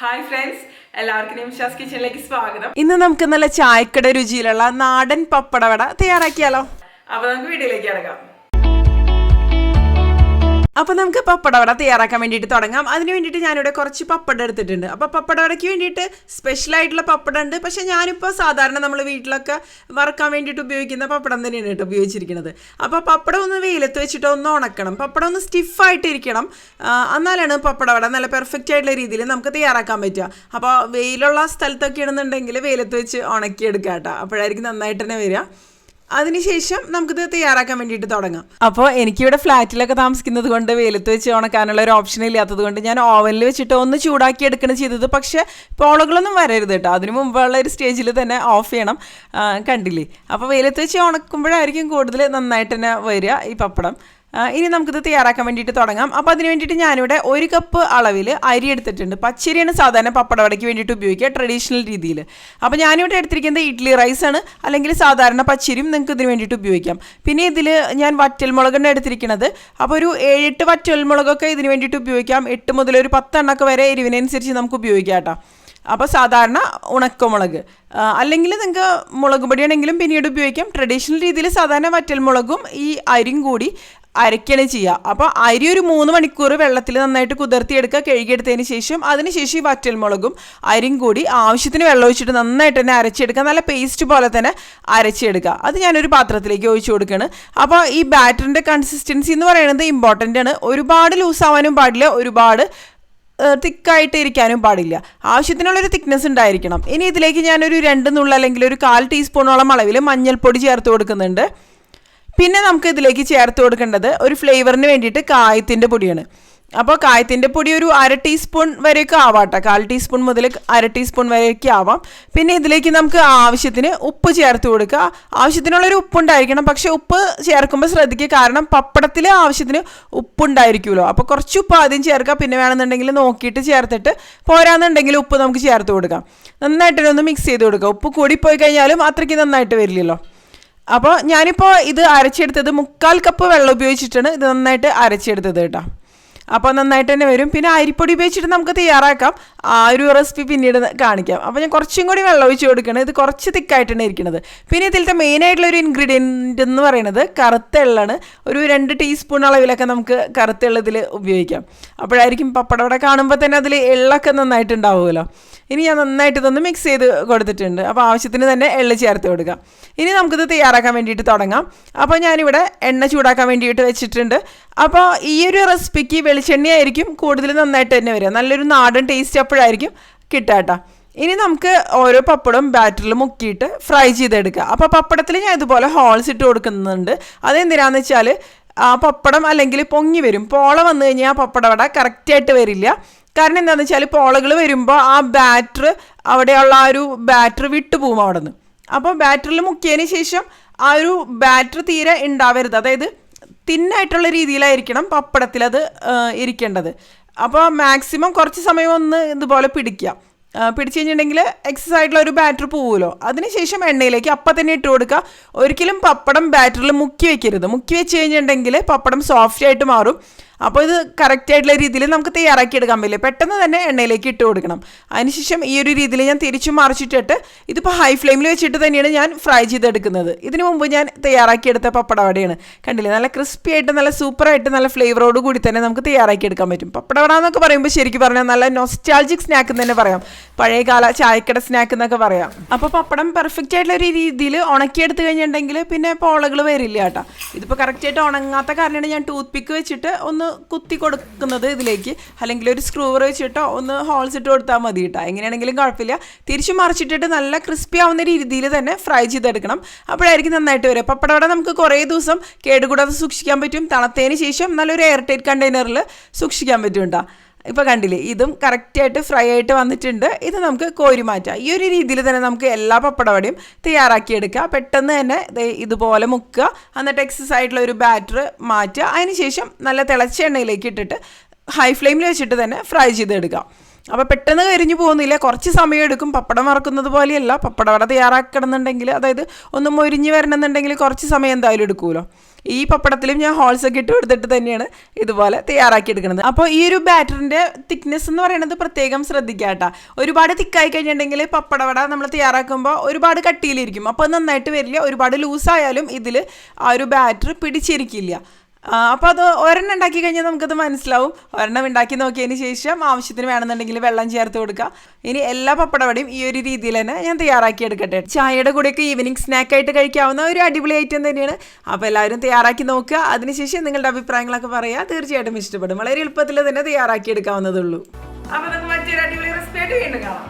Hi friends, എല്ലാവർക്കും നിമിഷാസ് കിച്ചണിലേക്ക് സ്വാഗതം. ഇന്ന് നമുക്ക് നല്ല ചായക്കട രുചിയിലുള്ള നാടൻ പപ്പടവട തയ്യാറാക്കിയാലോ? അപ്പൊ നമുക്ക് വീഡിയോയിലേക്ക് കിടക്കാം. അപ്പോൾ നമുക്ക് പപ്പടവട തയ്യാറാക്കാൻ വേണ്ടിയിട്ട് തുടങ്ങാം. അതിന് വേണ്ടിയിട്ട് ഞാനിവിടെ കുറച്ച് പപ്പടം എടുത്തിട്ടുണ്ട്. അപ്പോൾ പപ്പടവടയ്ക്ക് വേണ്ടിയിട്ട് സ്പെഷ്യലായിട്ടുള്ള പപ്പടം ഉണ്ട്. പക്ഷേ ഞാനിപ്പോൾ സാധാരണ നമ്മൾ വീട്ടിലൊക്കെ വറുക്കാൻ വേണ്ടിയിട്ട് ഉപയോഗിക്കുന്ന പപ്പടം തന്നെയാണ് കേട്ടോ ഉപയോഗിച്ചിരിക്കുന്നത്. അപ്പോൾ പപ്പടം ഒന്ന് വെയിലത്ത് വെച്ചിട്ട് ഒന്ന് ഉണക്കണം. പപ്പടം ഒന്ന് സ്റ്റിഫായിട്ടിരിക്കണം. എന്നാലാണ് പപ്പടവട നല്ല പെർഫെക്റ്റ് ആയിട്ടുള്ള രീതിയിൽ നമുക്ക് തയ്യാറാക്കാൻ പറ്റുക. അപ്പോൾ വെയിലുള്ള സ്ഥലത്തൊക്കെ ഇടുന്നുണ്ടെങ്കിൽ വെയിലത്ത് വെച്ച് ഉണക്കിയെടുക്കാം കേട്ടോ. അപ്പോഴായിരിക്കും നന്നായിട്ട് തന്നെ വരിക. അതിനുശേഷം നമുക്കിത് തയ്യാറാക്കാൻ വേണ്ടിയിട്ട് തുടങ്ങാം. അപ്പോൾ എനിക്കിവിടെ ഫ്ലാറ്റിലൊക്കെ താമസിക്കുന്നത് കൊണ്ട് വെയിലത്ത് വെച്ച് ഉണക്കാനുള്ള ഒരു ഓപ്ഷൻ ഇല്ലാത്തത് കൊണ്ട് ഞാൻ ഓവനിൽ വെച്ചിട്ട് ഒന്ന് ചൂടാക്കി എടുക്കണം ചെയ്തത്. പക്ഷേ പോളകളൊന്നും വരരുത് കേട്ടോ. അതിന് മുമ്പുള്ള ഒരു സ്റ്റേജിൽ തന്നെ ഓഫ് ചെയ്യണം. കണ്ടില്ലേ? അപ്പോൾ വെയിലത്ത് വെച്ച് ഉണക്കുമ്പോഴായിരിക്കും കൂടുതൽ നന്നായിട്ട് തന്നെ വരിക ഈ പപ്പടം. ഇനി നമുക്കിത് തയ്യാറാക്കാൻ വേണ്ടിയിട്ട് തുടങ്ങാം. അപ്പോൾ അതിന് വേണ്ടിയിട്ട് ഞാനിവിടെ 1 കപ്പ് അളവിൽ അരി എടുത്തിട്ടുണ്ട്. പച്ചരിയാണ് സാധാരണ പപ്പടവടയ്ക്ക് വേണ്ടിയിട്ട് ഉപയോഗിക്കുക, ട്രഡീഷണൽ രീതിയിൽ. അപ്പോൾ ഞാനിവിടെ എടുത്തിരിക്കുന്നത് ഇഡ്ഡലി റൈസാണ്, അല്ലെങ്കിൽ സാധാരണ പച്ചരിയും നിങ്ങൾക്ക് ഇതിന് വേണ്ടിയിട്ട് ഉപയോഗിക്കാം. പിന്നെ ഇതിൽ ഞാൻ വറ്റൽമുളകാണ് എടുത്തിരിക്കുന്നത്. അപ്പോൾ ഒരു 7-8 വറ്റൽമുളകൊക്കെ ഇതിന് വേണ്ടിയിട്ട് ഉപയോഗിക്കാം. 8 മുതൽ ഒരു 10 എണ്ണമൊക്കെ വരെ എരിവിനനുസരിച്ച് നമുക്ക് ഉപയോഗിക്കാം കേട്ടോ. അപ്പോൾ സാധാരണ ഉണക്കമുളക്, അല്ലെങ്കിൽ നിങ്ങൾക്ക് മുളക് പൊടിയാണെങ്കിലും പിന്നീട് ഉപയോഗിക്കാം. ട്രഡീഷണൽ രീതിയിൽ സാധാരണ വറ്റൽമുളകും ഈ അരിയും കൂടി അരയ്ക്കുകയാണ് ചെയ്യുക. അപ്പോൾ അരി ഒരു 3 മണിക്കൂർ വെള്ളത്തിൽ നന്നായിട്ട് കുതിർത്തിയെടുക്കുക, കഴുകിയെടുത്തതിന് ശേഷം അതിനുശേഷം ഈ വറ്റൽമുളകും അരിയും കൂടി ആവശ്യത്തിന് വെള്ളം ഒഴിച്ചിട്ട് നന്നായിട്ട് തന്നെ അരച്ചെടുക്കുക. നല്ല പേസ്റ്റ് പോലെ തന്നെ അരച്ചെടുക്കുക. അത് ഞാനൊരു പാത്രത്തിലേക്ക് ഒഴിച്ചു കൊടുക്കുകയാണ്. അപ്പോൾ ഈ ബാറ്ററിൻ്റെ കൺസിസ്റ്റൻസി എന്ന് പറയുന്നത് ഇമ്പോർട്ടൻ്റ് ആണ്. ഒരുപാട് ലൂസാവാനും പാടില്ല, ഒരുപാട് തിക്കായിട്ട് ഇരിക്കാനും പാടില്ല. ആവശ്യത്തിനുള്ളൊരു തിക്നെസ് ഉണ്ടായിരിക്കണം. ഇനി ഇതിലേക്ക് ഞാനൊരു 2 നുള്ള അല്ലെങ്കിൽ ഒരു 1/4 ടീസ്പൂണോളം അളവിൽ മഞ്ഞൾപ്പൊടി ചേർത്ത് കൊടുക്കുന്നുണ്ട്. പിന്നെ നമുക്ക് ഇതിലേക്ക് ചേർത്ത് കൊടുക്കേണ്ടത് ഒരു ഫ്ലേവറിന് വേണ്ടിയിട്ട് കായത്തിൻ്റെ പൊടിയാണ്. അപ്പോൾ കായത്തിൻ്റെ പൊടി ഒരു 1/2 ടീസ്പൂൺ വരെയൊക്കെ ആവാം കേട്ടോ. 1/4 ടീസ്പൂൺ മുതൽ 1/2 ടീസ്പൂൺ വരെയൊക്കെ ആവാം. പിന്നെ ഇതിലേക്ക് നമുക്ക് ആവശ്യത്തിന് ഉപ്പ് ചേർത്ത് കൊടുക്കുക. ആവശ്യത്തിനുള്ളൊരു ഉപ്പുണ്ടായിരിക്കണം. പക്ഷേ ഉപ്പ് ചേർക്കുമ്പോൾ ശ്രദ്ധിക്കുക, കാരണം പപ്പടത്തിൽ ആവശ്യത്തിന് ഉപ്പുണ്ടായിരിക്കുമല്ലോ. അപ്പോൾ കുറച്ച് ഉപ്പ് ആദ്യം ചേർക്കുക, പിന്നെ വേണമെന്നുണ്ടെങ്കിൽ നോക്കിയിട്ട് ചേർത്തിട്ട് പോരാന്നുണ്ടെങ്കിൽ ഉപ്പ് നമുക്ക് ചേർത്ത് കൊടുക്കാം. നന്നായിട്ടൊന്ന് മിക്സ് ചെയ്ത് കൊടുക്കുക. ഉപ്പ് കൂടിപ്പോയി കഴിഞ്ഞാലും അത്രയ്ക്ക് നന്നായിട്ട് വരില്ലല്ലോ. അപ്പോൾ ഞാനിപ്പോൾ ഇത് അരച്ചെടുത്തത് 1/4 കപ്പ് വെള്ളം ഉപയോഗിച്ചിട്ടാണ് ഇത് നന്നായിട്ട് അരച്ചെടുത്തത് കേട്ടോ. അപ്പോൾ നന്നായിട്ട് തന്നെ വരും. പിന്നെ അരിപ്പൊടി ഉപയോഗിച്ചിട്ട് നമുക്ക് തയ്യാറാക്കാം. ആ ഒരു റെസിപ്പി പിന്നീട് കാണിക്കാം. അപ്പോൾ ഞാൻ കുറച്ചും കൂടി വെള്ളം ഒഴിച്ച് കൊടുക്കണം. ഇത് കുറച്ച് തിക്കായിട്ടാണ് ഇരിക്കുന്നത്. പിന്നെ ഇതിലത്തെ മെയിനായിട്ടുള്ളൊരു ഇൻഗ്രീഡിയൻ്റ് എന്ന് പറയുന്നത് കറുത്ത എള്ളാണ്. ഒരു 2 ടീസ്പൂൺ അളവിലൊക്കെ നമുക്ക് കറുത്ത എള്ള ഇതിൽ ഉപയോഗിക്കാം. അപ്പോഴായിരിക്കും പപ്പടവട കാണുമ്പോൾ തന്നെ അതിൽ എള്ളൊക്കെ നന്നായിട്ടുണ്ടാവുമല്ലോ. ഇനി ഞാൻ നന്നായിട്ട് ഇതൊന്ന് മിക്സ് ചെയ്ത് കൊടുത്തിട്ടുണ്ട്. അപ്പോൾ ആവശ്യത്തിന് തന്നെ എള്ള് ചേർത്ത് കൊടുക്കാം. ഇനി നമുക്കിത് തയ്യാറാക്കാൻ വേണ്ടിയിട്ട് തുടങ്ങാം. അപ്പോൾ ഞാനിവിടെ എണ്ണ ചൂടാക്കാൻ വേണ്ടിയിട്ട് വെച്ചിട്ടുണ്ട്. അപ്പോൾ ഈ ഒരു റെസിപ്പിക്ക് വെളിച്ചെണ്ണയായിരിക്കും കൂടുതൽ നന്നായിട്ട് തന്നെ വരിക. നല്ലൊരു നാടൻ ടേസ്റ്റ് അപ്പോഴായിരിക്കും കിട്ടുക കേട്ടോ. ഇനി നമുക്ക് ഓരോ പപ്പടവും ബാറ്ററിൽ മുക്കിയിട്ട് ഫ്രൈ ചെയ്തെടുക്കുക. അപ്പോൾ പപ്പടത്തിൽ ഞാൻ ഇതുപോലെ ഹോൾസ് ഇട്ട് കൊടുക്കുന്നുണ്ട്. അതെന്തിനാന്ന് വെച്ചാൽ ആ പപ്പടം അല്ലെങ്കിൽ പൊങ്ങി വരും. പോള വന്നു കഴിഞ്ഞാൽ ആ പപ്പടവട കറക്റ്റായിട്ട് വരില്ല. കാരണം എന്താണെന്ന് വെച്ചാൽ പോളകൾ വരുമ്പോൾ ആ ബാറ്റർ, അവിടെയുള്ള ആ ഒരു ബാറ്റർ വിട്ടുപോകും അവിടെ നിന്ന്. അപ്പോൾ ബാറ്ററിൽ മുക്കിയതിന് ശേഷം ആ ഒരു ബാറ്റർ തീരെ ഉണ്ടാവരുത്. അതായത് തിന്നായിട്ടുള്ള രീതിയിലായിരിക്കണം പപ്പടത്തിൽ അത് ഇരിക്കേണ്ടത്. അപ്പോൾ മാക്സിമം കുറച്ച് സമയം ഒന്ന് ഇതുപോലെ പിടിക്കുക. പിടിച്ചു കഴിഞ്ഞിട്ടുണ്ടെങ്കിൽ എക്സസ് ആയിട്ടുള്ള ഒരു ബാറ്റർ പോവുമല്ലോ. അതിനുശേഷം എണ്ണയിലേക്ക് അപ്പം തന്നെ ഇട്ട് കൊടുക്കുക. ഒരിക്കലും പപ്പടം ബാറ്ററിൽ മുക്കി വെക്കരുത്. മുക്കി വെച്ച് കഴിഞ്ഞിട്ടുണ്ടെങ്കിൽ പപ്പടം സോഫ്റ്റ് ആയിട്ട് മാറും. അപ്പോൾ ഇത് കറക്റ്റായിട്ടുള്ള രീതിയിൽ നമുക്ക് തയ്യാറാക്കി എടുക്കാൻ പറ്റില്ല. പെട്ടെന്ന് തന്നെ എണ്ണയിലേക്ക് ഇട്ട് കൊടുക്കണം. അതിനുശേഷം ഈ ഒരു രീതിയിൽ ഞാൻ തിരിച്ചും മറിച്ചിട്ടിട്ട് ഇതിപ്പോൾ ഹൈ ഫ്ലെയിമിൽ വെച്ചിട്ട് തന്നെയാണ് ഞാൻ ഫ്രൈ ചെയ്തെടുക്കുന്നത്. ഇതിനു മുമ്പ് ഞാൻ തയ്യാറാക്കിയെടുത്ത പപ്പടവടയാണ്. കണ്ടില്ലേ? നല്ല ക്രിസ്പി ആയിട്ട് നല്ല സൂപ്പറായിട്ട് നല്ല ഫ്ലേവറോട് കൂടി തന്നെ നമുക്ക് തയ്യാറാക്കി എടുക്കാൻ പറ്റും. പപ്പടവട എന്നൊക്കെ പറയുമ്പോൾ ശരിക്കും പറഞ്ഞാൽ നല്ല നൊസ്റ്റാൾജിക് സ്നാക്ക് എന്ന് തന്നെ പറയാം. പഴയകാല ചായക്കട സ്നാക്ക് എന്നൊക്കെ പറയാം. അപ്പോൾ പപ്പടം പെർഫെക്റ്റ് ആയിട്ടുള്ള ഒരു രീതിയിൽ ഉണക്കിയെടുത്ത് കഴിഞ്ഞിട്ടുണ്ടെങ്കിൽ പിന്നെ പോളകൾ വരില്ല കേട്ടോ. ഇതിപ്പോൾ കറക്റ്റായിട്ട് ഉണങ്ങാത്ത കാരണമാണ് ഞാൻ ടൂത്ത് പിക്ക് വെച്ചിട്ട് ഒന്ന് കുത്തി കൊടുക്കുന്നത് ഇതിലേക്ക്. അല്ലെങ്കിൽ ഒരു സ്ക്രൂവർ വെച്ചിട്ടോ ഒന്ന് ഹോൾസ് ഇട്ട് കൊടുത്താൽ മതി കേട്ടോ. എങ്ങനെയാണെങ്കിലും കുഴപ്പമില്ല. തിരിച്ചു മറിച്ചിട്ടിട്ട് നല്ല ക്രിസ്പി ആവുന്ന രീതിയിൽ തന്നെ ഫ്രൈ ചെയ്തെടുക്കണം. അപ്പോഴായിരിക്കും നന്നായിട്ട് വരിക. പപ്പടവട നമുക്ക് കുറേ ദിവസം കേടുകൂടാതെ സൂക്ഷിക്കാൻ പറ്റും. തണുത്തതിന് ശേഷം നല്ലൊരു എയർ ടൈറ്റ് കണ്ടെയ്നറിൽ സൂക്ഷിക്കാൻ പറ്റും കേട്ടോ. ഇപ്പോൾ കണ്ടില്ലേ? ഇതും കറക്റ്റായിട്ട് ഫ്രൈ ആയിട്ട് വന്നിട്ടുണ്ട്. ഇത് നമുക്ക് കോരി മാറ്റാം. ഈ ഒരു രീതിയിൽ തന്നെ നമുക്ക് എല്ലാ പപ്പടവടയും തയ്യാറാക്കിയെടുക്കുക. പെട്ടെന്ന് തന്നെ ഇതുപോലെ മുക്കുക. എന്നിട്ട് എക്സസ് ആയിട്ടുള്ള ഒരു ബാറ്റർ മാറ്റുക. അതിനുശേഷം നല്ല തിളച്ച എണ്ണയിലേക്ക് ഇട്ടിട്ട് ഹൈ ഫ്ലെയിമിൽ വെച്ചിട്ട് തന്നെ ഫ്രൈ ചെയ്തെടുക്കുക. അപ്പോൾ പെട്ടെന്ന് കരിഞ്ഞു പോകുന്നില്ല, കുറച്ച് സമയം എടുക്കും. പപ്പടം വറക്കുന്നത് പോലെയല്ല, പപ്പടവട തയ്യാറാക്കണമെന്നുണ്ടെങ്കിൽ, അതായത് ഒന്ന് മൊരിഞ്ഞ് വരണമെന്നുണ്ടെങ്കിൽ കുറച്ച് സമയം എന്തായാലും എടുക്കുമല്ലോ. ഈ പപ്പടത്തിലും ഞാൻ ഹോൾസ് ഒക്കെ ഇട്ട് കൊടുത്തിട്ട് തന്നെയാണ് ഇതുപോലെ തയ്യാറാക്കി എടുക്കുന്നത്. അപ്പോൾ ഈ ഒരു ബാറ്ററിൻ്റെ തിക്നെസ് എന്ന് പറയുന്നത് പ്രത്യേകം ശ്രദ്ധിക്കുക കേട്ടോ. ഒരുപാട് തിക്കായി കഴിഞ്ഞിട്ടുണ്ടെങ്കിൽ പപ്പടവട നമ്മൾ തയ്യാറാക്കുമ്പോൾ ഒരുപാട് കട്ടിയിലിരിക്കും, അപ്പോൾ നന്നായിട്ട് വരില്ല. ഒരുപാട് ലൂസായാലും ഇതിൽ ആ ഒരു ബാറ്റർ പിടിച്ചിരിക്കില്ല. അപ്പോൾ അത് ഒരെണ്ണം ഉണ്ടാക്കി കഴിഞ്ഞാൽ നമുക്കത് മനസ്സിലാവും. ഒരെണ്ണം ഉണ്ടാക്കി നോക്കിയതിന് ശേഷം ആവശ്യത്തിന് വേണമെന്നുണ്ടെങ്കിൽ വെള്ളം ചേർത്ത് കൊടുക്കുക. ഇനി എല്ലാ പപ്പടവടയും ഈ ഒരു രീതിയിൽ തന്നെ ഞാൻ തയ്യാറാക്കി എടുക്കട്ടെ. ചായയുടെ കൂടെയൊക്കെ ഈവനിങ് സ്നാക്കായിട്ട് കഴിക്കാവുന്ന ഒരു അടിപൊളി ഐറ്റം തന്നെയാണ്. അപ്പോൾ എല്ലാവരും തയ്യാറാക്കി നോക്കുക. അതിനുശേഷം നിങ്ങളുടെ അഭിപ്രായങ്ങളൊക്കെ പറയുക. തീർച്ചയായിട്ടും ഇഷ്ടപ്പെടും. വളരെ എളുപ്പത്തിൽ തന്നെ തയ്യാറാക്കി എടുക്കാവുന്നതുള്ളൂ. അപ്പോൾ നമുക്ക് മറ്റൊരു അടിപൊളി റെസിപ്പി ആയിട്ട് വീണ്ടും കാണാം.